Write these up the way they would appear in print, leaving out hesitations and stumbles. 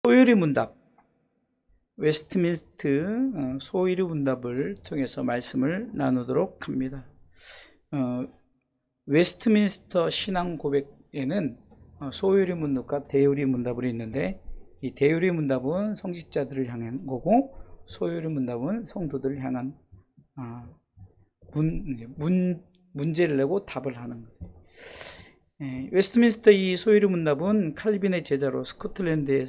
소요리 문답, 웨스트민스트 소요리 문답을 통해서 말씀을 나누도록 합니다. 웨스트민스터 신앙 고백에는 소요리 문답과 대요리 문답이 있는데, 이 대요리 문답은 성직자들을 향한 거고, 소요리 문답은 성도들을 향한 문제를 내고 답을 하는 거예요. 웨스트민스터 이 소요리 문답은 칼빈의 제자로 스코틀랜드에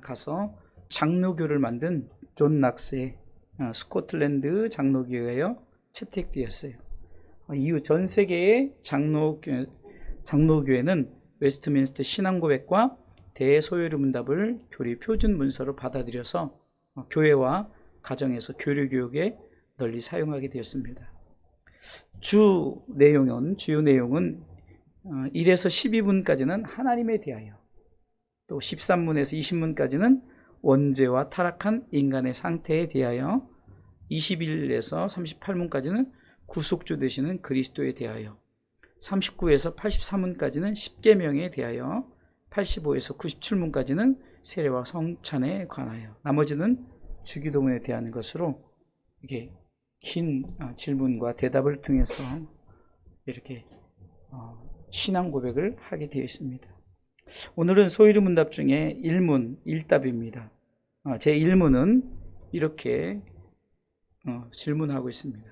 가서 장로교를 만든 존 낙스의 스코틀랜드 장로교회에 채택되었어요. 이후 전 세계의 장로교회는 웨스트민스터 신앙고백과 대소요리 문답을 교리 표준 문서로 받아들여서 교회와 가정에서 교류 교육에 널리 사용하게 되었습니다. 주요 내용은 1에서 12문까지는 하나님에 대하여, 또 13문에서 20문까지는 원죄와 타락한 인간의 상태에 대하여, 21에서 38문까지는 구속주 되시는 그리스도에 대하여, 39에서 83문까지는 십계명에 대하여, 85에서 97문까지는 세례와 성찬에 관하여, 나머지는 주기도문에 대한 것으로 이게 긴 질문과 대답을 통해서 이렇게 신앙 고백을 하게 되어 있습니다. 오늘은 소요리 문답 중에 1문 1답입니다. 제 1문은 이렇게 질문하고 있습니다.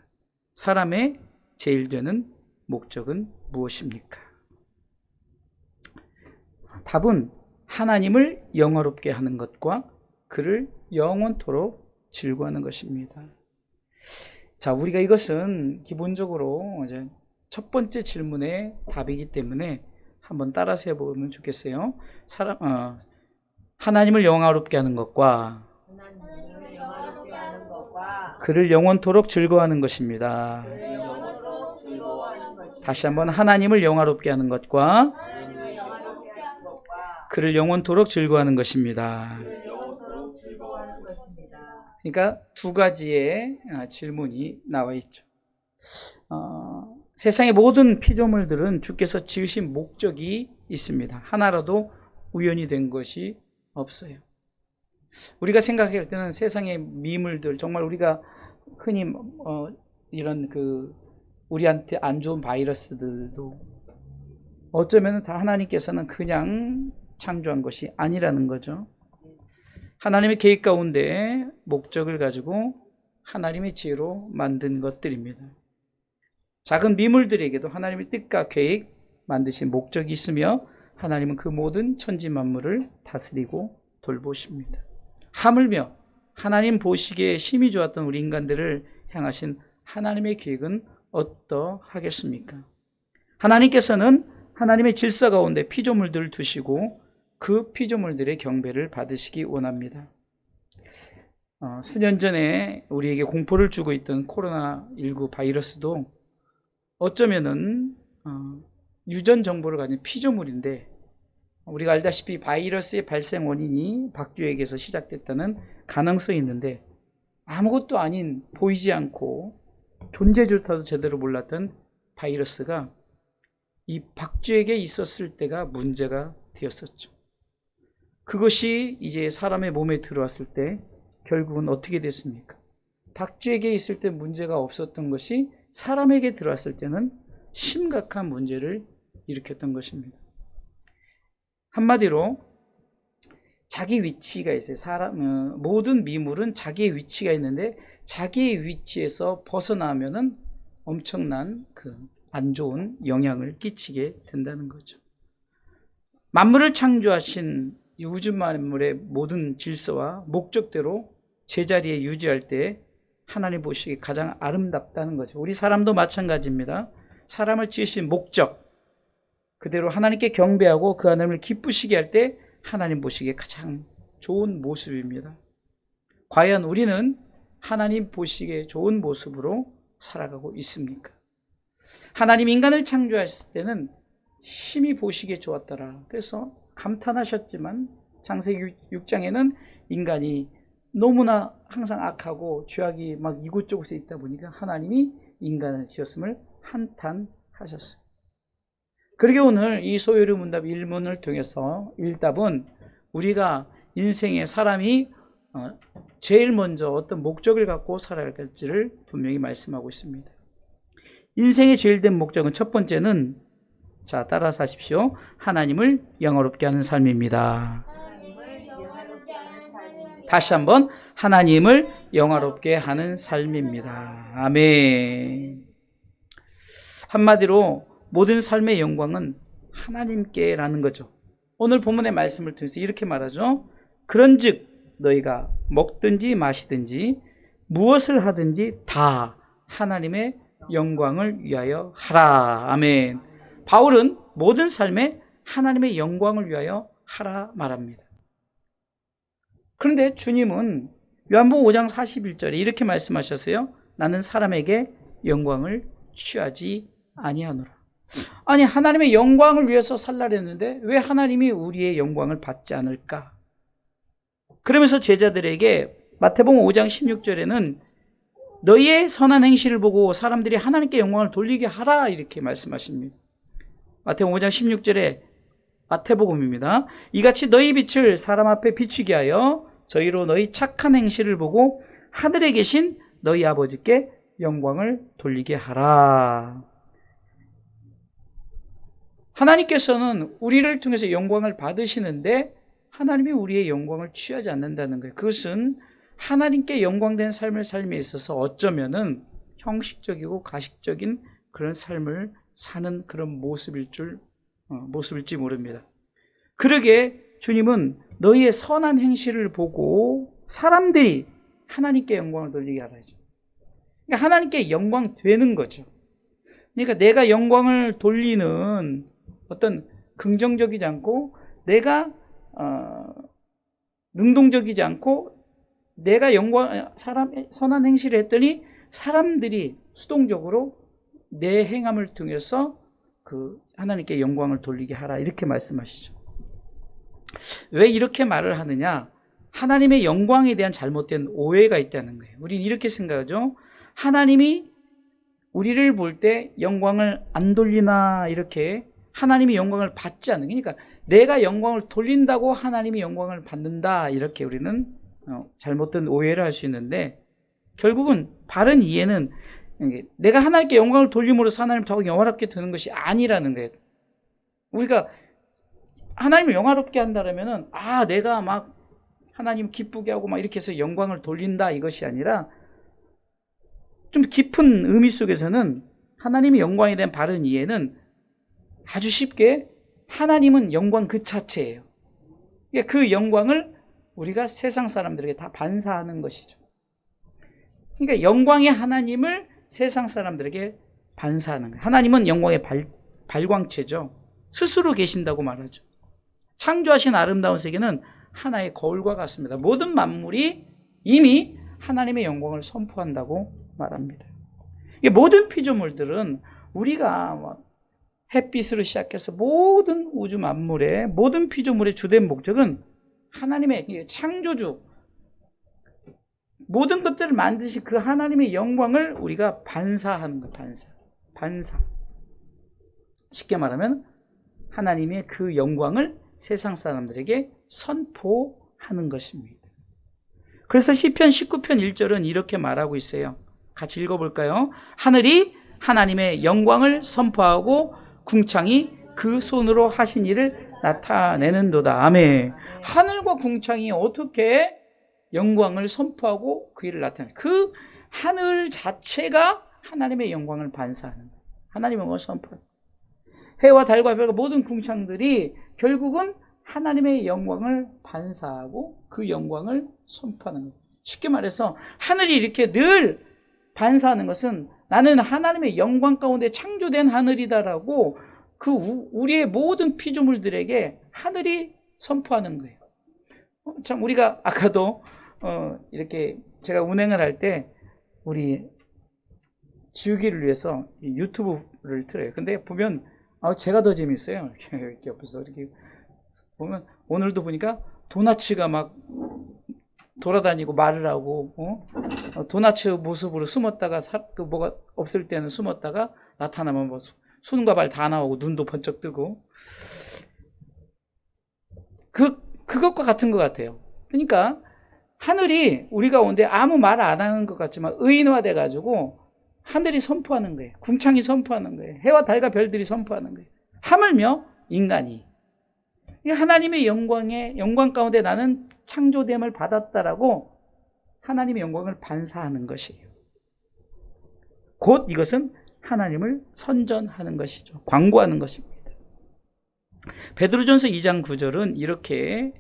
사람의 제일 되는 목적은 무엇입니까? 답은 하나님을 영화롭게 하는 것과 그를 영원토록 즐거워하는 것입니다. 자, 우리가 이것은 기본적으로 이제 첫 번째 질문의 답이기 때문에 한번 따라서 해보면 좋겠어요. 하나님을 영화롭게 하는 것과 그를 영원토록 즐거워하는 것입니다. 다시 한번, 하나님을 영화롭게 하는 것과 그를 영원토록 즐거워하는 것입니다. 그러니까 두 가지의 질문이 나와 있죠. 세상의 모든 피조물들은 주께서 지으신 목적이 있습니다. 하나라도 우연히 된 것이 없어요. 우리가 생각할 때는 세상의 미물들, 정말 우리가 흔히 이런 우리한테 안 좋은 바이러스들도 어쩌면 다 하나님께서는 그냥 창조한 것이 아니라는 거죠. 하나님의 계획 가운데 목적을 가지고 하나님의 지혜로 만든 것들입니다. 작은 미물들에게도 하나님의 뜻과 계획, 만드신 목적이 있으며 하나님은 그 모든 천지 만물을 다스리고 돌보십니다. 하물며 하나님 보시기에 심히 좋았던 우리 인간들을 향하신 하나님의 계획은 어떠하겠습니까? 하나님께서는 하나님의 질서 가운데 피조물들을 두시고 그 피조물들의 경배를 받으시기 원합니다. 수년 전에 우리에게 공포를 주고 있던 코로나19 바이러스도 어쩌면은 유전 정보를 가진 피조물인데, 우리가 알다시피 바이러스의 발생 원인이 박쥐에게서 시작됐다는 가능성이 있는데, 아무것도 아닌, 보이지 않고 존재조차도 제대로 몰랐던 바이러스가 이 박쥐에게 있었을 때가 문제가 되었었죠. 그것이 이제 사람의 몸에 들어왔을 때 결국은 어떻게 됐습니까? 박쥐에게 있을 때 문제가 없었던 것이 사람에게 들어왔을 때는 심각한 문제를 일으켰던 것입니다. 한마디로 자기 위치가 있어요. 모든 미물은 자기의 위치가 있는데, 자기의 위치에서 벗어나면은 엄청난 안 좋은 영향을 끼치게 된다는 거죠. 만물을 창조하신 우주 만물의 모든 질서와 목적대로 제자리에 유지할 때 하나님 보시기에 가장 아름답다는 거죠. 우리 사람도 마찬가지입니다. 사람을 지으신 목적 그대로 하나님께 경배하고 그 하나님을 기쁘시게 할 때 하나님 보시기에 가장 좋은 모습입니다. 과연 우리는 하나님 보시기에 좋은 모습으로 살아가고 있습니까? 하나님 인간을 창조하실 때는 심히 보시기에 좋았더라. 그래서 감탄하셨지만 창세기 6장에는 인간이 너무나 항상 악하고 죄악이 막 이곳저곳에 있다 보니까 하나님이 인간을 지었음을 한탄하셨어요. 그러게 오늘 이 소요리 문답 1문을 통해서 1답은 우리가 인생에 사람이 제일 먼저 어떤 목적을 갖고 살아야 할지를 분명히 말씀하고 있습니다. 인생의 제일 된 목적은 첫 번째는, 자, 따라서 하십시오. 하나님을 영화롭게 하는 삶입니다. 다시 한번, 하나님을 영화롭게 하는 삶입니다. 아멘. 한마디로 모든 삶의 영광은 하나님께라는 거죠. 오늘 본문의 말씀을 통해서 이렇게 말하죠. 그런즉 너희가 먹든지 마시든지 무엇을 하든지 다 하나님의 영광을 위하여 하라. 아멘. 바울은 모든 삶에 하나님의 영광을 위하여 하라 말합니다. 그런데 주님은 요한복음 5장 41절에 이렇게 말씀하셨어요. 나는 사람에게 영광을 취하지 아니하노라. 아니, 하나님의 영광을 위해서 살라 했는데 왜 하나님이 우리의 영광을 받지 않을까? 그러면서 제자들에게 마태복음 5장 16절에는 너희의 선한 행실을 보고 사람들이 하나님께 영광을 돌리게 하라 이렇게 말씀하십니다. 마태복음 5장 16절에 마태복음입니다. 이같이 너희 빛을 사람 앞에 비추게 하여 저희로 너희 착한 행실을 보고 하늘에 계신 너희 아버지께 영광을 돌리게 하라. 하나님께서는 우리를 통해서 영광을 받으시는데 하나님이 우리의 영광을 취하지 않는다는 거예요. 그것은 하나님께 영광된 삶을 삶에 있어서 어쩌면은 형식적이고 가식적인 그런 삶을 사는 그런 모습일지 모릅니다. 그러게 주님은 너희의 선한 행실을 보고 사람들이 하나님께 영광을 돌리게 하라죠. 그러니까 하나님께 영광 되는 거죠. 그러니까 내가 영광을 돌리는 어떤 긍정적이지 않고 내가 능동적이지 않고 내가 선한 행실을 했더니 사람들이 수동적으로 내 행함을 통해서 그 하나님께 영광을 돌리게 하라 이렇게 말씀하시죠. 왜 이렇게 말을 하느냐? 하나님의 영광에 대한 잘못된 오해가 있다는 거예요. 우리는 이렇게 생각하죠. 하나님이 우리를 볼 때 영광을 안 돌리나 이렇게 하나님이 영광을 받지 않는, 그러니까 내가 영광을 돌린다고 하나님이 영광을 받는다 이렇게 우리는 잘못된 오해를 할 수 있는데 결국은 바른 이해는 내가 하나님께 영광을 돌림으로써 하나님을 더 영화롭게 되는 것이 아니라는 거예요. 우리가 하나님을 영화롭게 한다면은 내가 막 하나님 기쁘게 하고 막 이렇게 해서 영광을 돌린다 이것이 아니라 좀 깊은 의미 속에서는 하나님의 영광에 대한 바른 이해는 아주 쉽게 하나님은 영광 그 자체예요. 그 영광을 우리가 세상 사람들에게 다 반사하는 것이죠. 그러니까 영광의 하나님을 세상 사람들에게 반사하는 거예요. 하나님은 영광의 발광체죠. 스스로 계신다고 말하죠. 창조하신 아름다운 세계는 하나의 거울과 같습니다. 모든 만물이 이미 하나님의 영광을 선포한다고 말합니다. 모든 피조물들은 우리가 햇빛으로 시작해서 모든 우주 만물의 모든 피조물의 주된 목적은 하나님의 창조주, 모든 것들을 만드신 그 하나님의 영광을 우리가 반사하는 거예요. 반사. 쉽게 말하면 하나님의 그 영광을 세상 사람들에게 선포하는 것입니다. 그래서 시편 19편 1절은 이렇게 말하고 있어요. 같이 읽어볼까요? 하늘이 하나님의 영광을 선포하고 궁창이 그 손으로 하신 일을 나타내는도다. 아멘. 하늘과 궁창이 어떻게 영광을 선포하고 그 일을 나타내는, 그 하늘 자체가 하나님의 영광을 반사하는 거예요. 하나님의 영광을 선포하는 거예요. 해와 달과 별과 모든 궁창들이 결국은 하나님의 영광을 반사하고 그 영광을 선포하는 거예요. 쉽게 말해서 하늘이 이렇게 늘 반사하는 것은 나는 하나님의 영광 가운데 창조된 하늘이다라고 그 우리의 모든 피조물들에게 하늘이 선포하는 거예요. 참 우리가 아까도 이렇게 제가 운행을 할 때 우리 지우기를 위해서 유튜브를 틀어요. 근데 보면 제가 더 재밌어요. 이렇게 옆에서 이렇게 보면 오늘도 보니까 도나츠가 막 돌아다니고 말을 하고 도나츠 모습으로 숨었다가 뭐가 없을 때는 숨었다가 나타나면 뭐 손과 발 다 나오고 눈도 번쩍 뜨고 그것과 같은 것 같아요. 그러니까 하늘이 우리 가운데 아무 말 안 하는 것 같지만 의인화돼 가지고 하늘이 선포하는 거예요. 궁창이 선포하는 거예요. 해와 달과 별들이 선포하는 거예요. 하물며 인간이 하나님의 영광 가운데 나는 창조됨을 받았다라고 하나님의 영광을 반사하는 것이에요. 곧 이것은 하나님을 선전하는 것이죠. 광고하는 것입니다. 베드로전서 2장 9절은 이렇게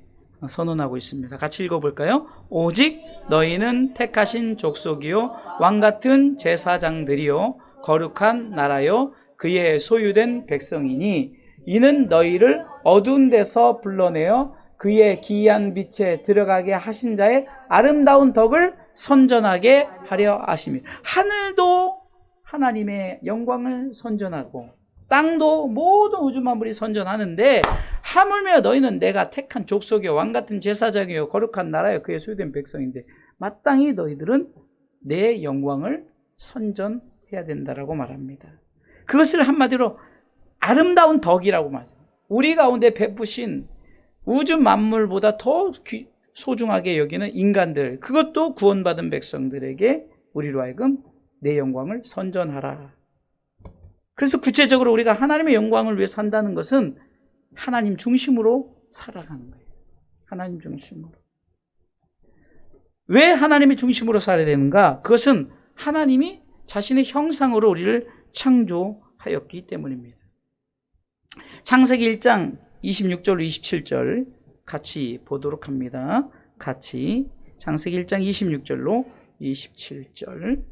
선언하고 있습니다. 같이 읽어볼까요? 오직 너희는 택하신 족속이요 왕같은 제사장들이요 거룩한 나라요 그의 소유된 백성이니 이는 너희를 어두운 데서 불러내어 그의 기이한 빛에 들어가게 하신 자의 아름다운 덕을 선전하게 하려 하심이라. 하늘도 하나님의 영광을 선전하고 땅도 모든 우주 만물이 선전하는데 하물며 너희는 내가 택한 족속이요 왕같은 제사장이요 거룩한 나라요 그의 소유된 백성인데 마땅히 너희들은 내 영광을 선전해야 된다라고 말합니다. 그것을 한마디로 아름다운 덕이라고 말해요. 우리 가운데 베푸신 우주 만물보다 더 소중하게 여기는 인간들, 그것도 구원받은 백성들에게 우리로 하여금 내 영광을 선전하라. 그래서 구체적으로 우리가 하나님의 영광을 위해 산다는 것은 하나님 중심으로 살아가는 거예요. 하나님 중심으로. 왜 하나님의 중심으로 살아야 되는가? 그것은 하나님이 자신의 형상으로 우리를 창조하였기 때문입니다. 창세기 1장 26절로 27절 같이 보도록 합니다. 같이 창세기 1장 26절로 27절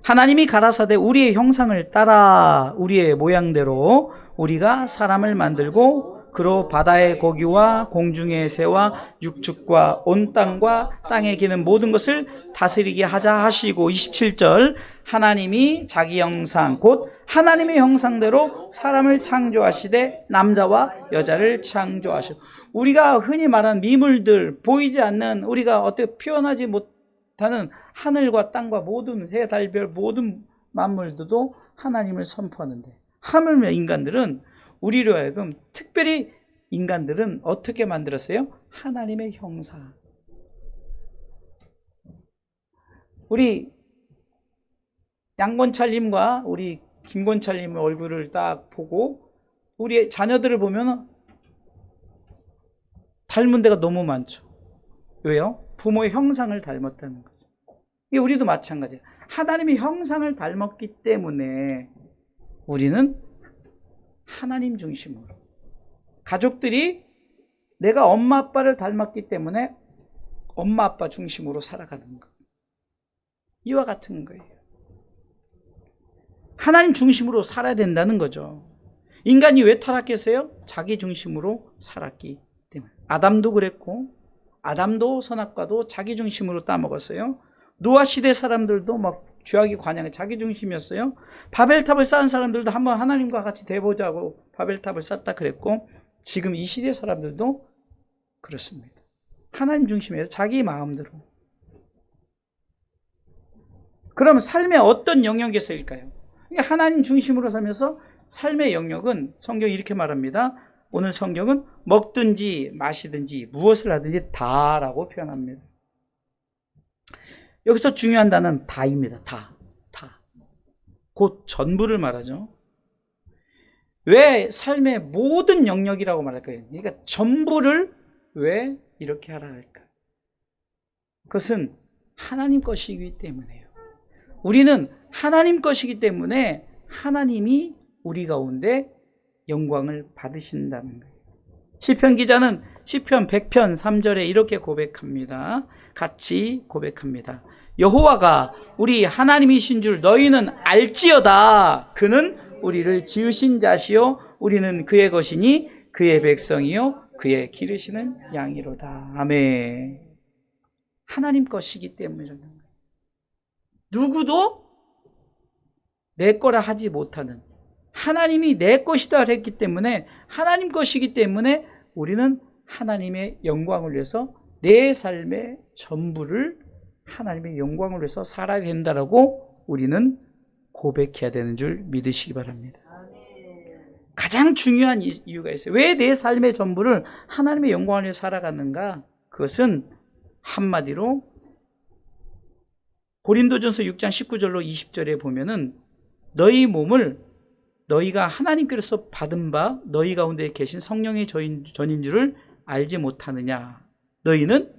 하나님이 가라사대 우리의 형상을 따라 우리의 모양대로 우리가 사람을 만들고 그로 바다의 고기와 공중의 새와 육축과 온 땅과 땅에 기는 모든 것을 다스리게 하자 하시고 27절 하나님이 자기 형상 곧 하나님의 형상대로 사람을 창조하시되 남자와 여자를 창조하시고 우리가 흔히 말하는 미물들 보이지 않는 우리가 어떻게 표현하지 못하는 하늘과 땅과 모든 해, 달, 별 모든 만물들도 하나님을 선포하는데 하물며 인간들은 우리로 하여금 특별히 인간들은 어떻게 만들었어요? 하나님의 형상. 우리 양권찰님과 우리 김권찰님 얼굴을 딱 보고 우리 자녀들을 보면 닮은 데가 너무 많죠. 왜요? 부모의 형상을 닮았다는 거죠. 이게 우리도 마찬가지예요. 하나님의 형상을 닮았기 때문에 우리는 하나님 중심으로 가족들이 내가 엄마 아빠를 닮았기 때문에 엄마 아빠 중심으로 살아가는 것 이와 같은 거예요. 하나님 중심으로 살아야 된다는 거죠. 인간이 왜 타락했어요? 자기 중심으로 살았기 때문에. 아담도 그랬고 아담도 선악과도 자기 중심으로 따먹었어요. 노아 시대 사람들도 막 죄악의 관양에 자기 중심이었어요. 바벨탑을 쌓은 사람들도 한번 하나님과 같이 대보자고 바벨탑을 쌓다 그랬고 지금 이 시대 사람들도 그렇습니다. 하나님 중심에서 자기 마음대로. 그럼 삶의 어떤 영역에서일까요? 하나님 중심으로 살면서 삶의 영역은 성경이 이렇게 말합니다. 오늘 성경은 먹든지 마시든지 무엇을 하든지 다라고 표현합니다. 여기서 중요한 단어는 다입니다. 다. 곧 전부를 말하죠. 왜 삶의 모든 영역이라고 말할까요? 그러니까 전부를 왜 이렇게 하라 할까? 그것은 하나님 것이기 때문에요. 우리는 하나님 것이기 때문에 하나님이 우리 가운데 영광을 받으신다는 거예요. 시편 기자는 시편 100편 3절에 이렇게 고백합니다. 같이 고백합니다. 여호와가 우리 하나님이신 줄 너희는 알지어다. 그는 우리를 지으신 자시요 우리는 그의 것이니 그의 백성이요 그의 기르시는 양이로다. 아멘. 하나님 것이기 때문이라는 거예요. 누구도 내 거라 하지 못하는 하나님이 내 것이다 했기 때문에 하나님 것이기 때문에 우리는 하나님의 영광을 위해서 내 삶의 전부를 하나님의 영광을 위해서 살아야 된다라고 우리는 고백해야 되는 줄 믿으시기 바랍니다. 가장 중요한 이유가 있어요. 왜 내 삶의 전부를 하나님의 영광을 위해 살아가는가? 그것은 한마디로 고린도전서 6장 19절로 20절에 보면은 너희 몸을 너희가 하나님께로서 받은 바 너희 가운데 계신 성령의 전인 줄을 알지 못하느냐. 너희는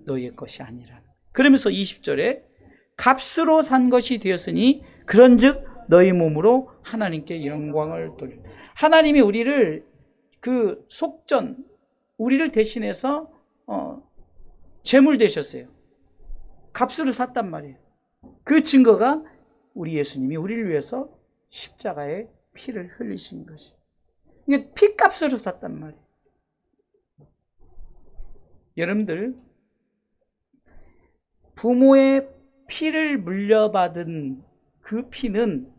너희의 것이 아니라. 그러면서 20절에 값으로 산 것이 되었으니 그런즉 너희 몸으로 하나님께 영광을 돌려. 하나님이 우리를 그 속전, 우리를 대신해서 제물 되셨어요. 값으로 샀단 말이에요. 그 증거가 우리 예수님이 우리를 위해서 십자가에 피를 흘리신 것이. 이게 피값으로 샀단 말이에요. 여러분들, 부모의 피를 물려받은 그 피는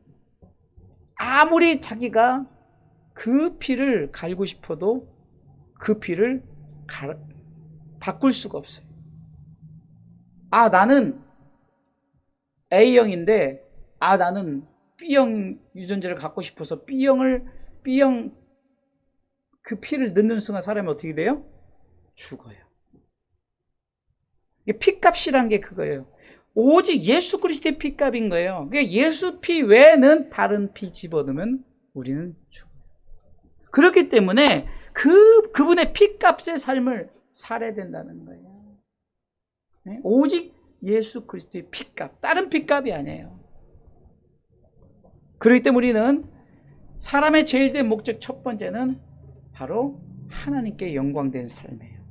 아무리 자기가 그 피를 갈고 싶어도 그 피를 바꿀 수가 없어요. 아, 나는 A형인데, 아, 나는 B형 유전자를 갖고 싶어서 B형 그 피를 넣는 순간 사람이 어떻게 돼요? 죽어요. 피값이란 게 그거예요. 오직 예수 그리스도의 피값인 거예요. 그러니까 예수 피 외에는 다른 피 집어넣으면 우리는 죽어요. 그렇기 때문에 그분의 피값의 삶을 살아야 된다는 거예요. 네? 오직 예수 그리스도의 피값, 다른 피값이 아니에요. 그렇기 때문에 우리는 사람의 제일 된 목적 첫 번째는 바로 하나님께 영광된 삶이에요.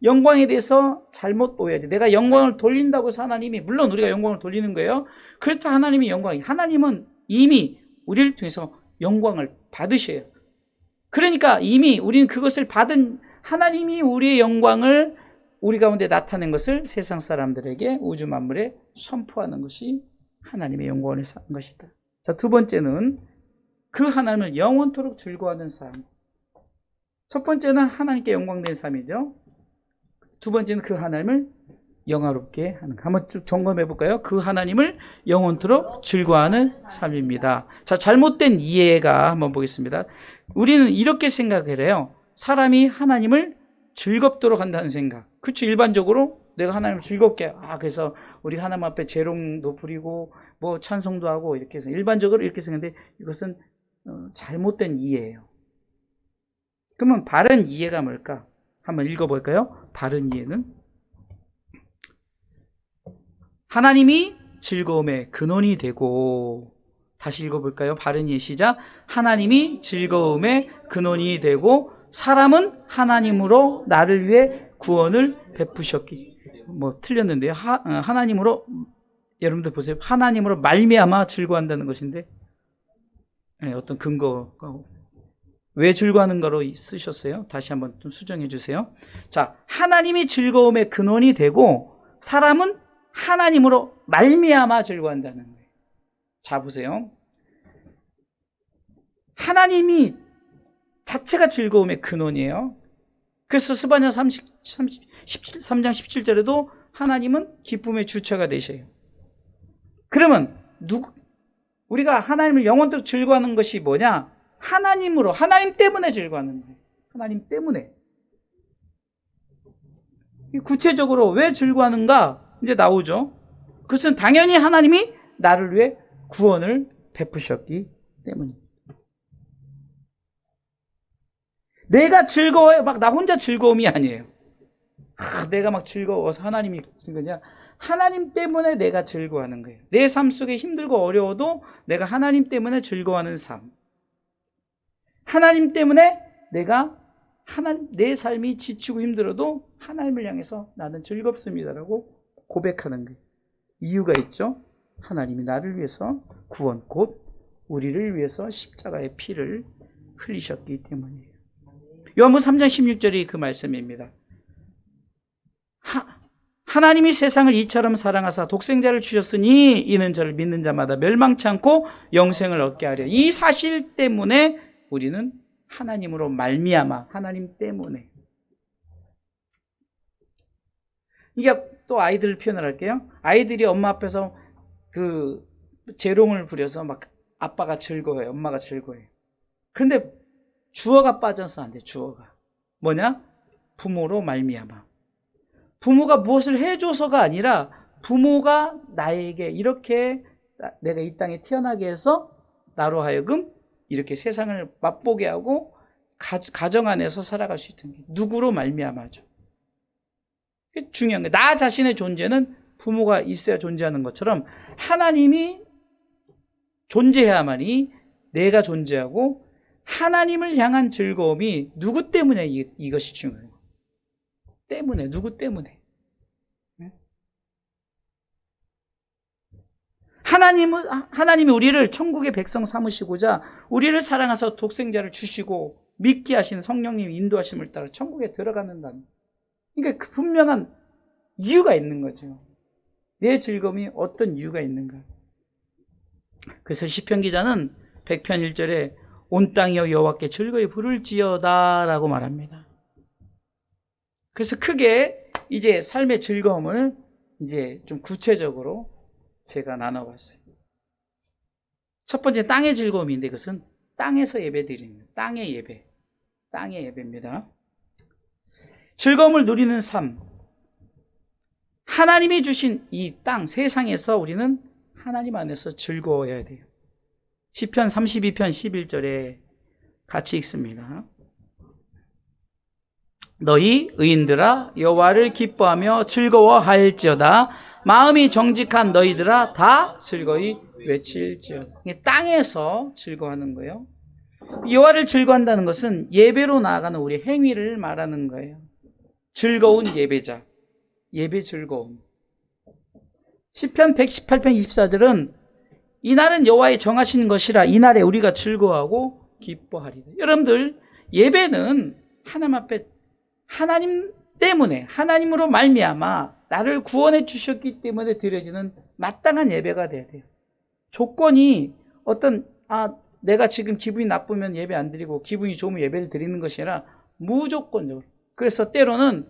영광에 대해서 잘못 오해하지. 내가 영광을 돌린다고 해서 하나님이, 물론 우리가 영광을 돌리는 거예요. 그렇다 하나님이 영광이, 하나님은 이미 우리를 통해서 영광을 받으셔요. 그러니까 이미 우리는 그것을 받은 하나님이 우리의 영광을 우리 가운데 나타낸 것을 세상 사람들에게 우주 만물에 선포하는 것이 하나님의 영광을 산 것이다. 자, 두 번째는 그 하나님을 영원토록 즐거워하는 삶. 첫 번째는 하나님께 영광된 삶이죠. 두 번째는 그 하나님을 영화롭게 하는 것. 한번 쭉 점검해 볼까요? 그 하나님을 영원토록 즐거워하는 삶입니다. 자, 잘못된 이해가 한번 보겠습니다. 우리는 이렇게 생각을 해요. 사람이 하나님을 즐겁도록 한다는 생각. 그렇죠. 일반적으로 내가 하나님을 즐겁게, 그래서 우리 하나님 앞에 재롱도 부리고 뭐 찬송도 하고 이렇게 해서 일반적으로 이렇게 생각하는데 이것은 잘못된 이해예요. 그러면 바른 이해가 뭘까? 한번 읽어볼까요? 바른 이해는 하나님이 즐거움의 근원이 되고, 다시 읽어볼까요? 바른 이해 시작. 하나님이 즐거움의 근원이 되고 사람은 하나님으로 나를 위해 구원을 베푸셨기. 뭐 틀렸는데요. 하나님으로, 여러분들 보세요. 하나님으로 말미암아 즐거워한다는 것인데, 어떤 근거, 왜 즐거워하는 거로 쓰셨어요? 다시 한번 좀 수정해 주세요. 자, 하나님이 즐거움의 근원이 되고 사람은 하나님으로 말미암아 즐거워한다는 거예요. 자, 보세요. 하나님이 자체가 즐거움의 근원이에요. 그래서 스바냐 3장 17절에도 하나님은 기쁨의 주체가 되셔요. 그러면 우리가 하나님을 영원토록 즐거워하는 것이 뭐냐? 하나님으로, 하나님 때문에 즐거워하는 거예요. 하나님 때문에. 구체적으로 왜 즐거워하는가? 이제 나오죠. 그것은 당연히 하나님이 나를 위해 구원을 베푸셨기 때문입니다. 내가 즐거워요. 막 나 혼자 즐거움이 아니에요. 내가 막 즐거워서 하나님이 즐거냐? 하나님 때문에 내가 즐거워하는 거예요. 내 삶 속에 힘들고 어려워도 내가 하나님 때문에 즐거워하는 삶. 하나님 때문에 내 삶이 지치고 힘들어도 하나님을 향해서 나는 즐겁습니다라고 고백하는 거예요. 이유가 있죠. 하나님이 나를 위해서 구원, 곧 우리를 위해서 십자가의 피를 흘리셨기 때문이에요. 요한복음 3장 16절이 그 말씀입니다. 하나님이 세상을 이처럼 사랑하사 독생자를 주셨으니 이는 저를 믿는 자마다 멸망치 않고 영생을 얻게 하려. 이 사실 때문에 우리는 하나님으로 말미암아, 하나님 때문에. 이게 또 아이들 표현을 할게요. 아이들이 엄마 앞에서 그 재롱을 부려서 막 아빠가 즐거워요. 엄마가 즐거워요. 그런데 주어가 빠져서 안 돼. 주어가 뭐냐? 부모로 말미암아. 부모가 무엇을 해줘서가 아니라 부모가 나에게 이렇게 내가 이 땅에 태어나게 해서 나로 하여금 이렇게 세상을 맛보게 하고 가정 안에서 살아갈 수 있는 게 누구로 말미암아죠. 그게 중요한 거예요. 나 자신의 존재는 부모가 있어야 존재하는 것처럼 하나님이 존재해야만이 내가 존재하고 하나님을 향한 즐거움이 누구 때문에 이것이 중요해요. 때문에 누구 때문에 하나님이 우리를 천국의 백성 삼으시고자 우리를 사랑하셔서 독생자를 주시고 믿게 하시는 성령님의 인도하심을 따라 천국에 들어가는다는. 그러니까 그 분명한 이유가 있는 거죠. 내 즐거움이 어떤 이유가 있는가. 그래서 시편 기자는 100편 1절에 온 땅이여 여호와께 즐거이 부를지어다 라고 말합니다. 그래서 크게 이제 삶의 즐거움을 이제 좀 구체적으로 제가 나눠봤어요. 첫 번째 땅의 즐거움인데 그것은 땅에서 예배드리는 거예요. 땅의 예배. 땅의 예배입니다. 즐거움을 누리는 삶. 하나님이 주신 이 땅, 세상에서 우리는 하나님 안에서 즐거워야 돼요. 시편 32편 11절에 같이 읽습니다. 너희 의인들아 여호와를 기뻐하며 즐거워할지어다. 마음이 정직한 너희들아 다 즐거이 외칠지어다. 땅에서 즐거워하는 거예요. 여호와를 즐거워한다는 것은 예배로 나아가는 우리 행위를 말하는 거예요. 즐거운 예배자, 예배 즐거움. 시편 118편 24절은 이날은 여호와의 정하신 것이라 이날에 우리가 즐거워하고 기뻐하리라. 여러분들 예배는 하나님 앞에 하나님 때문에 하나님으로 말미암아 나를 구원해 주셨기 때문에 드려지는 마땅한 예배가 돼야 돼요. 조건이 어떤 내가 지금 기분이 나쁘면 예배 안 드리고 기분이 좋으면 예배를 드리는 것이 아니라 무조건적으로. 그래서 때로는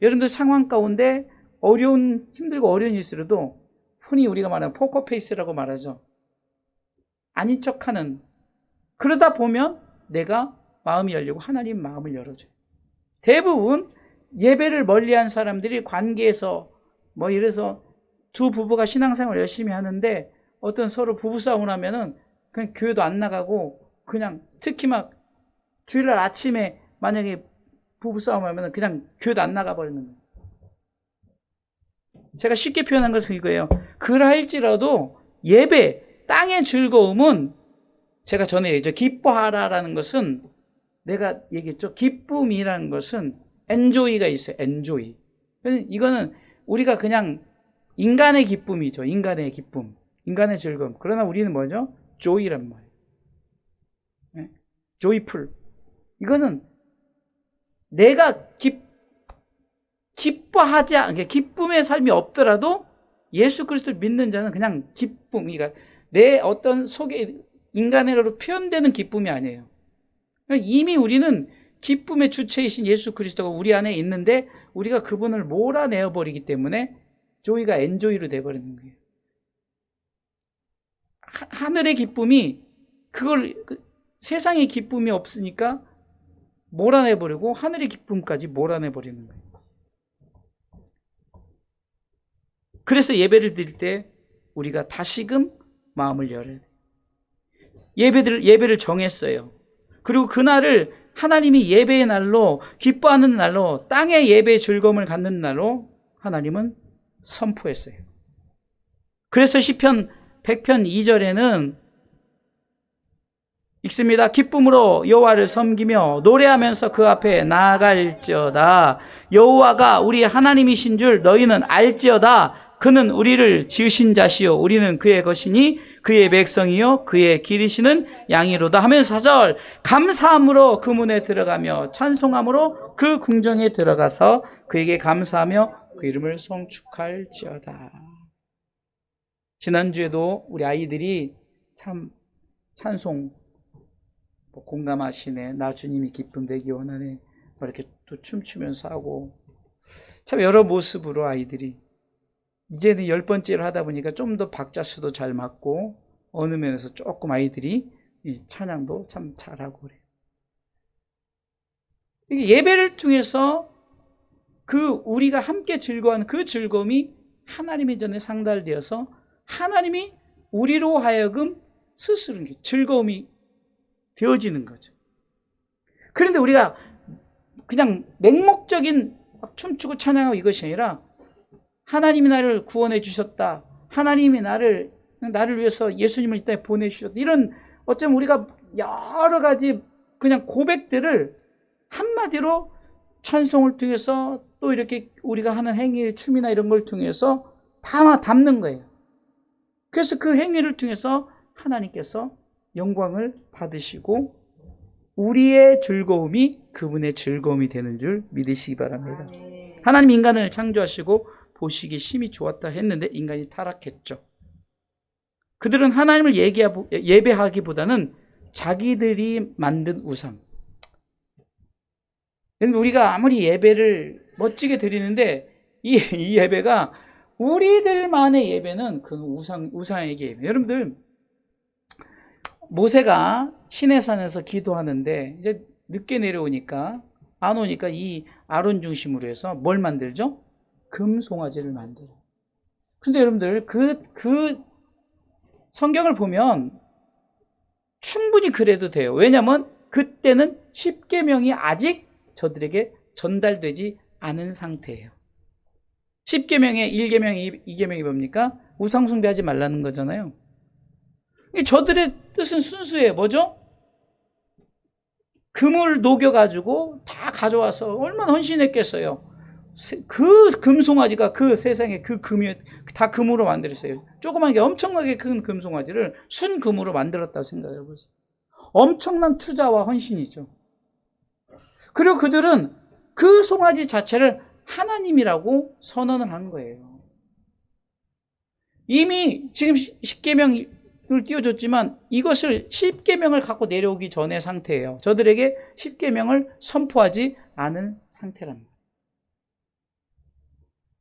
여러분들 상황 가운데 힘들고 어려운 일이 있어도 흔히 우리가 말하는 포커페이스라고 말하죠. 아닌 척하는. 그러다 보면 내가 마음이 열리고 하나님 마음을 열어줘요. 대부분 예배를 멀리한 사람들이 관계에서 이래서 두 부부가 신앙생활 열심히 하는데 어떤 서로 부부싸움을 하면은 그냥 교회도 안 나가고 그냥 특히 막 주일날 아침에 만약에 부부싸움 하면은 그냥 교회도 안 나가버리는 거예요. 제가 쉽게 표현한 것은 이거예요. 그러할지라도 예배, 땅의 즐거움은 제가 전에 얘기했죠. 기뻐하라라는 것은 내가 얘기했죠. 기쁨이라는 것은 엔조이가 있어요. 엔조이. 이거는 우리가 그냥 인간의 기쁨이죠. 인간의 기쁨. 인간의 즐거움. 그러나 우리는 뭐죠? 조이란 말이에요. 네? 조이풀. 이거는 내가 기뻐하지 않게 기쁨의 삶이 없더라도 예수 그리스도를 믿는 자는 그냥 기쁨, 그러니까 내 어떤 속에 인간으로 표현되는 기쁨이 아니에요. 이미 우리는 기쁨의 주체이신 예수 그리스도가 우리 안에 있는데 우리가 그분을 몰아내어 버리기 때문에 조이가 엔조이로 돼버리는 거예요. 하늘의 기쁨이 세상의 기쁨이 없으니까 몰아내버리고 하늘의 기쁨까지 몰아내버리는 거예요. 그래서 예배를 드릴 때 우리가 다시금 마음을 열어야 돼요. 예배를 정했어요. 그리고 그날을 하나님이 예배의 날로 기뻐하는 날로 땅의 예배의 즐거움을 갖는 날로 하나님은 선포했어요. 그래서 시편 100편 2절에는 읽습니다. 기쁨으로 여호와를 섬기며 노래하면서 그 앞에 나아갈지어다. 여호와가 우리 하나님이신 줄 너희는 알지어다. 그는 우리를 지으신 자시요 우리는 그의 것이니 그의 백성이요 그의 기르시는 양이로다 하면서 4절 감사함으로 그 문에 들어가며 찬송함으로 그 궁정에 들어가서 그에게 감사하며 그 이름을 송축할지어다. 지난주에도 우리 아이들이 참 찬송 공감하시네. 나 주님이 기쁨 되기 원하네. 이렇게 또 춤추면서 하고 참 여러 모습으로 아이들이 이제는 10번째를 하다 보니까 좀 더 박자 수도 잘 맞고 어느 면에서 조금 아이들이 이 찬양도 참 잘하고 그래요. 이게 예배를 통해서 그 우리가 함께 즐거워하는 그 즐거움이 하나님의 전에 상달되어서 하나님이 우리로 하여금 스스로 즐거움이 되어지는 거죠. 그런데 우리가 그냥 맹목적인 춤추고 찬양하고 이것이 아니라 하나님이 나를 구원해 주셨다. 하나님이 나를 위해서 예수님을 이 땅에 보내주셨다. 이런 어쩌면 우리가 여러 가지 그냥 고백들을 한마디로 찬송을 통해서 또 이렇게 우리가 하는 행위, 춤이나 이런 걸 통해서 다 담는 거예요. 그래서 그 행위를 통해서 하나님께서 영광을 받으시고 우리의 즐거움이 그분의 즐거움이 되는 줄 믿으시기 바랍니다. 하나님 인간을 창조하시고 보시기 심히 좋았다 했는데 인간이 타락했죠. 그들은 하나님을 예배하기보다는 자기들이 만든 우상. 우리가 아무리 예배를 멋지게 드리는데 이 예배가 우리들만의 예배는 그 우상에게 예배. 여러분들 모세가 시내산에서 기도하는데 이제 늦게 내려오니까 안 오니까 이 아론 중심으로 해서 뭘 만들죠? 금송아지를 만들어요. 근데 여러분들 그 성경을 보면 충분히 그래도 돼요. 왜냐하면 그때는 십계명이 아직 저들에게 전달되지 않은 상태예요. 10계명에 1계명, 2계명이 뭡니까? 우상 숭배하지 말라는 거잖아요. 저들의 뜻은 순수해요. 뭐죠? 금을 녹여가지고 다 가져와서 얼마나 헌신했겠어요. 그 금송아지가 그 세상에 그 금이 다 금으로 만들었어요. 조그만 게 엄청나게 큰 금송아지를 순금으로 만들었다고 생각해 보세요. 엄청난 투자와 헌신이죠. 그리고 그들은 그 송아지 자체를 하나님이라고 선언을 한 거예요. 이미 지금 10계명을 띄워줬지만 이것을 10계명을 갖고 내려오기 전의 상태예요. 저들에게 10계명을 선포하지 않은 상태랍니다.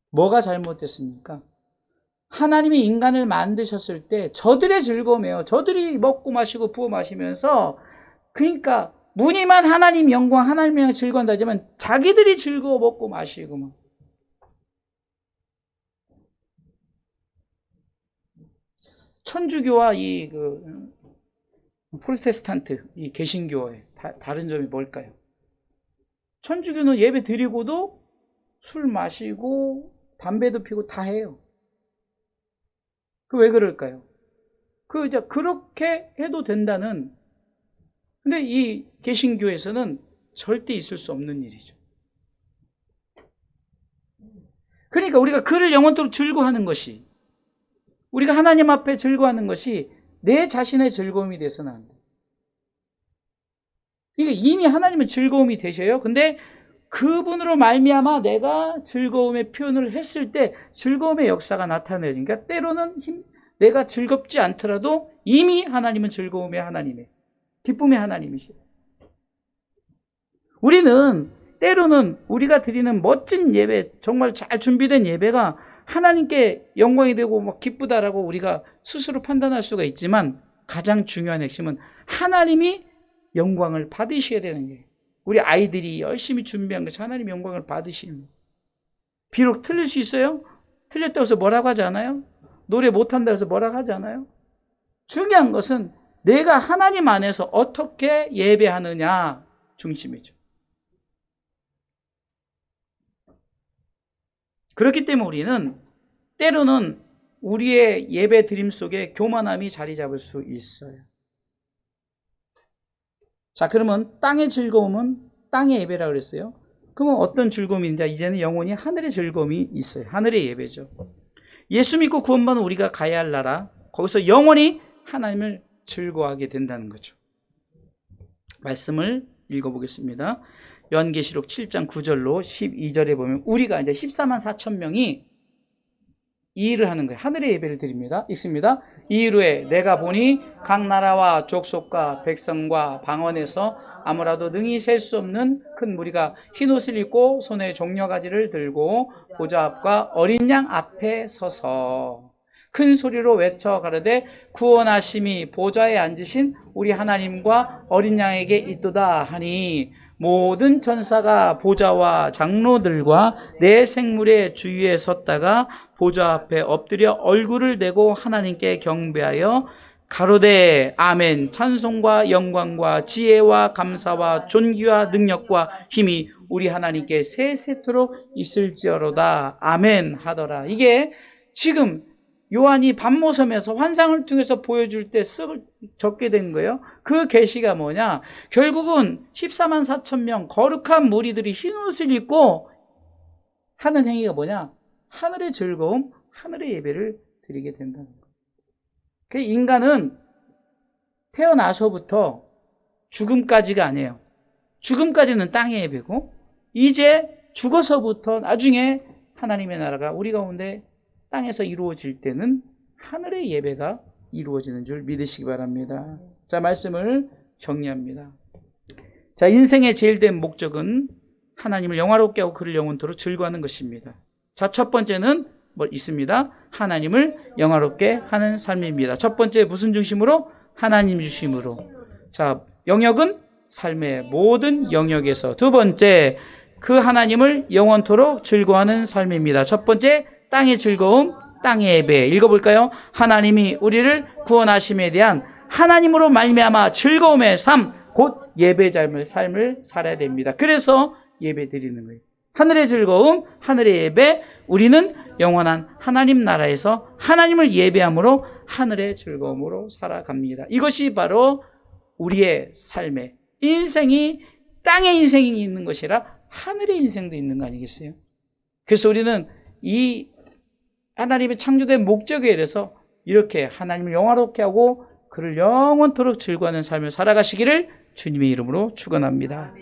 뭐가 잘못됐습니까? 하나님이 인간을 만드셨을 때 저들의 즐거움이에요. 저들이 먹고 마시고 부어 마시면서 그러니까 무늬만 하나님 영광, 하나님 영광 즐거운다 하지만 자기들이 즐거워 먹고 마시고 막. 천주교와 이 프로테스탄트, 이 개신교의 다른 점이 뭘까요? 천주교는 예배 드리고도 술 마시고 담배도 피고 다 해요. 그 왜 그럴까요? 이제 그렇게 해도 된다는. 근데 이 개신교에서는 절대 있을 수 없는 일이죠. 그러니까 우리가 그를 영원토록 즐거워하는 것이, 우리가 하나님 앞에 즐거워하는 것이 내 자신의 즐거움이 돼서는 안 돼. 그러니까 이미 하나님은 즐거움이 되셔요. 근데 그분으로 말미암아 내가 즐거움의 표현을 했을 때 즐거움의 역사가 나타내지니까 때로는 내가 즐겁지 않더라도 이미 하나님은 즐거움의 하나님이에요. 기쁨의 하나님이시에요. 우리는 때로는 우리가 드리는 멋진 예배, 정말 잘 준비된 예배가 하나님께 영광이 되고 막 기쁘다라고 우리가 스스로 판단할 수가 있지만 가장 중요한 핵심은 하나님이 영광을 받으셔야 되는 거예요. 우리 아이들이 열심히 준비한 것이 하나님 영광을 받으시는 거예요. 비록 틀릴 수 있어요. 틀렸다고 해서 뭐라고 하지 않아요? 노래 못한다고 해서 뭐라고 하지 않아요? 중요한 것은 내가 하나님 안에서 어떻게 예배하느냐 중심이죠. 그렇기 때문에 우리는 때로는 우리의 예배 드림 속에 교만함이 자리 잡을 수 있어요. 자, 그러면 땅의 즐거움은 땅의 예배라고 그랬어요. 그러면 어떤 즐거움인지 이제는 영원히 하늘의 즐거움이 있어요. 하늘의 예배죠. 예수 믿고 구원받은 우리가 가야 할 나라, 거기서 영원히 하나님을 즐거워하게 된다는 거죠. 말씀을 읽어보겠습니다. 요한계시록 7장 9절로 12절에 보면 우리가 이제 14만 4천 명이 이 일을 하는 거예요. 하늘의 예배를 드립니다. 있습니다. 이 일 후에 내가 보니 각 나라와 족속과 백성과 방언에서 아무라도 능히 셀 수 없는 큰 무리가 흰옷을 입고 손에 종려가지를 들고 보좌 앞과 어린 양 앞에 서서 큰 소리로 외쳐 가로되 구원하심이 보좌에 앉으신 우리 하나님과 어린 양에게 있도다 하니 모든 천사가 보좌와 장로들과 내 생물의 주위에 섰다가 보좌 앞에 엎드려 얼굴을 내고 하나님께 경배하여 가로되 아멘. 찬송과 영광과 지혜와 감사와 존귀와 능력과 힘이 우리 하나님께 세세토록 있을지어로다. 아멘 하더라. 이게 지금 요한이 밤모섬에서 환상을 통해서 보여줄 때 적게 된 거예요. 그 계시가 뭐냐? 결국은 14만 4천 명 거룩한 무리들이 흰 옷을 입고 하는 행위가 뭐냐? 하늘의 즐거움, 하늘의 예배를 드리게 된다는 거예요. 그 인간은 태어나서부터 죽음까지가 아니에요. 죽음까지는 땅의 예배고 이제 죽어서부터 나중에 하나님의 나라가 우리 가운데 땅에서 이루어질 때는 하늘의 예배가 이루어지는 줄 믿으시기 바랍니다. 자, 말씀을 정리합니다. 자, 인생의 제일 된 목적은 하나님을 영화롭게 하고 그를 영원토록 즐거워하는 것입니다. 자, 첫 번째는 뭐 있습니다. 하나님을 영화롭게 하는 삶입니다. 첫 번째 무슨 중심으로? 하나님 중심으로. 자, 영역은 삶의 모든 영역에서. 두 번째, 그 하나님을 영원토록 즐거워하는 삶입니다. 첫 번째, 땅의 즐거움, 땅의 예배. 읽어볼까요? 하나님이 우리를 구원하심에 대한 하나님으로 말미암아 즐거움의 삶, 곧 예배 삶을 살아야 됩니다. 그래서 예배 드리는 거예요. 하늘의 즐거움, 하늘의 예배, 우리는 영원한 하나님 나라에서 하나님을 예배함으로 하늘의 즐거움으로 살아갑니다. 이것이 바로 우리의 삶의 인생이 땅의 인생이 있는 것이라 하늘의 인생도 있는 거 아니겠어요? 그래서 우리는 이 하나님의 창조된 목적에 의해서 이렇게 하나님을 영화롭게 하고 그를 영원토록 즐거워하는 삶을 살아가시기를 주님의 이름으로 축원합니다.